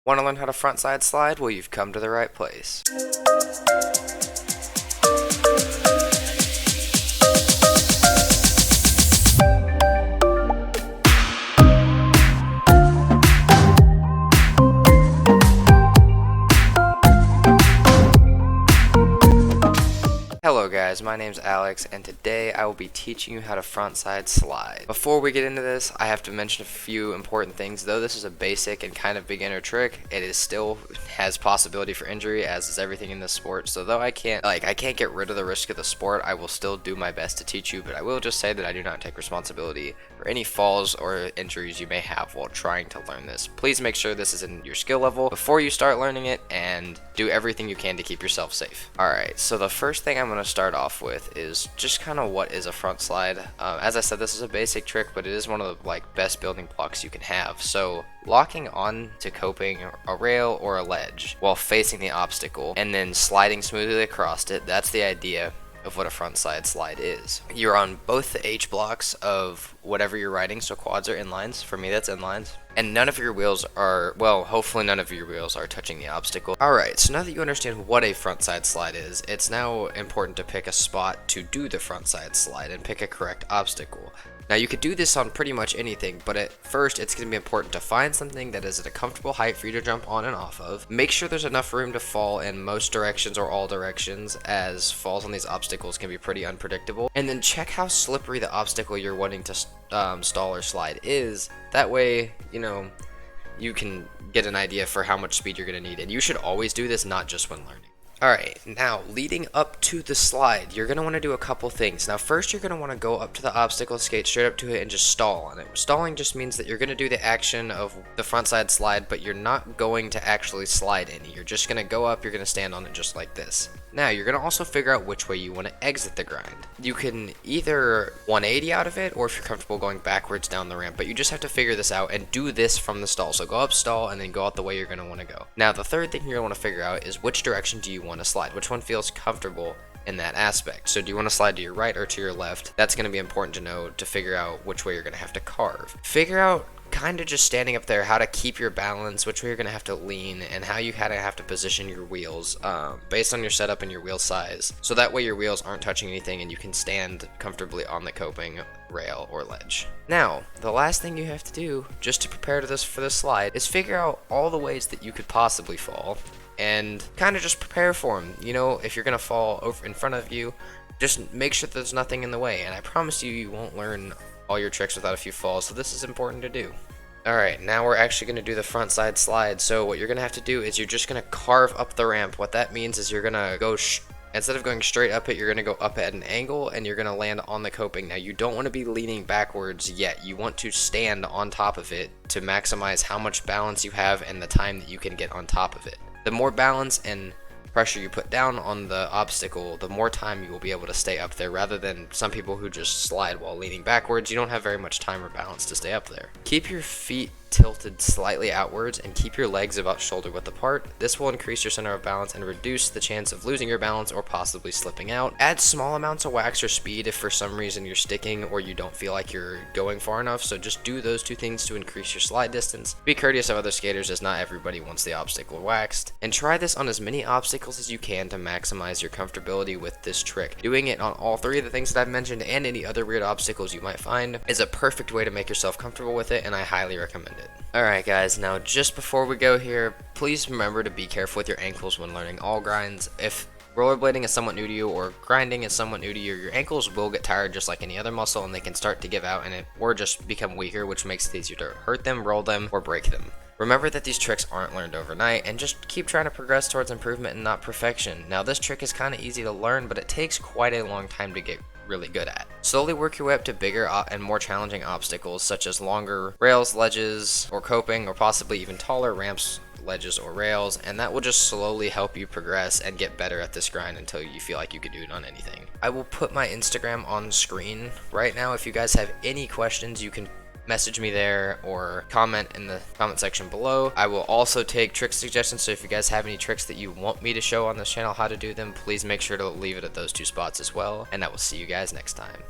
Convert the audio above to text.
Want to learn how to frontside slide? Well, you've come to the right place. Hello guys, my name's Alex, and today I will be teaching you how to frontside slide. Before we get into this, I have to mention a few important things. Though this is a basic and kind of beginner trick, it is still has possibility for injury, as is everything in this sport. So though I can't get rid of the risk of the sport, I will still do my best to teach you, but I will just say that I do not take responsibility for any falls or injuries you may have while trying to learn this. Please make sure this is in your skill level before you start learning it, and do everything you can to keep yourself safe. Alright, so the first thing I'm going to start off with is just kind of what is a front slide. As I said, this is a basic trick, but it is one of the best building blocks you can have. So locking on to coping, a rail, or a ledge while facing the obstacle and then sliding smoothly across it, that's the idea of what a frontside slide is. You're on both the H blocks of whatever you're riding, so quads or inlines. For me, that's inlines. And none of your wheels are, well, hopefully none of your wheels are touching the obstacle. Alright, so now that you understand what a frontside slide is, it's now important to pick a spot to do the frontside slide and pick a correct obstacle. Now you could do this on pretty much anything, but at first it's going to be important to find something that is at a comfortable height for you to jump on and off of. Make sure there's enough room to fall in most directions or all directions, as falls on these obstacles can be pretty unpredictable. And then check how slippery the obstacle you're wanting to stall or slide is. That way, you can get an idea for how much speed you're going to need. And you should always do this, not just when learning. Alright, now leading up to the slide, you're going to want to do a couple things. Now first, you're going to want to go up to the obstacle, skate straight up to it, and just stall on it. Stalling just means that you're going to do the action of the frontside slide, but you're not going to actually slide any. You're just going to go up, you're going to stand on it just like this. Now, you're going to also figure out which way you want to exit the grind. You can either 180 out of it, or if you're comfortable going backwards down the ramp, but you just have to figure this out and do this from the stall. So go up, stall, and then go out the way you're going to want to go. Now, the third thing you're going to want to figure out is which direction do you want to slide? Which one feels comfortable in that aspect? So do you want to slide to your right or to your left? That's going to be important to know to figure out which way you're going to have to carve. Figure out, kind of just standing up there, how to keep your balance, which way you're going to have to lean, and how you kind of have to position your wheels based on your setup and your wheel size. So that way your wheels aren't touching anything and you can stand comfortably on the coping, rail, or ledge. Now, the last thing you have to do, just to prepare for this slide, is figure out all the ways that you could possibly fall and kind of just prepare for them. If you're going to fall over in front of you, just make sure there's nothing in the way. And I promise you, you won't learn all your tricks without a few falls, so this is important to do. Alright, now we're actually going to do the frontside slide. So what you're going to have to do is you're just going to carve up the ramp. What that means is you're going to go, instead of going straight up it, you're going to go up at an angle and you're going to land on the coping. Now you don't want to be leaning backwards yet. You want to stand on top of it to maximize how much balance you have and the time that you can get on top of it. The more balance and pressure you put down on the obstacle, the more time you will be able to stay up there, rather than some people who just slide while leaning backwards. You don't have very much time or balance to stay up there. Keep your feet tilted slightly outwards and keep your legs about shoulder width apart. This will increase your center of balance and reduce the chance of losing your balance or possibly slipping out. Add small amounts of wax or speed if for some reason you're sticking or you don't feel like you're going far enough. So just do those two things to increase your slide distance. Be courteous of other skaters, as not everybody wants the obstacle waxed. And try this on as many obstacles as you can to maximize your comfortability with this trick. Doing it on all three of the things that I've mentioned and any other weird obstacles you might find is a perfect way to make yourself comfortable with it, and I highly recommend it. Alright guys, now just before we go here, please remember to be careful with your ankles when learning all grinds. If rollerblading is somewhat new to you or grinding is somewhat new to you, your ankles will get tired just like any other muscle, and they can start to give out or just become weaker, which makes it easier to hurt them, roll them, or break them. Remember that these tricks aren't learned overnight, and just keep trying to progress towards improvement and not perfection. Now this trick is kind of easy to learn, but it takes quite a long time to get really good at. Slowly work your way up to bigger and more challenging obstacles, such as longer rails, ledges, or coping, or possibly even taller ramps, ledges, or rails, and that will just slowly help you progress and get better at this grind until you feel like you can do it on anything. I will put my Instagram on screen right now. If you guys have any questions, you can message me there or comment in the comment section below. I will also take trick suggestions, so if you guys have any tricks that you want me to show on this channel how to do them, please make sure to leave it at those two spots as well, and I will see you guys next time.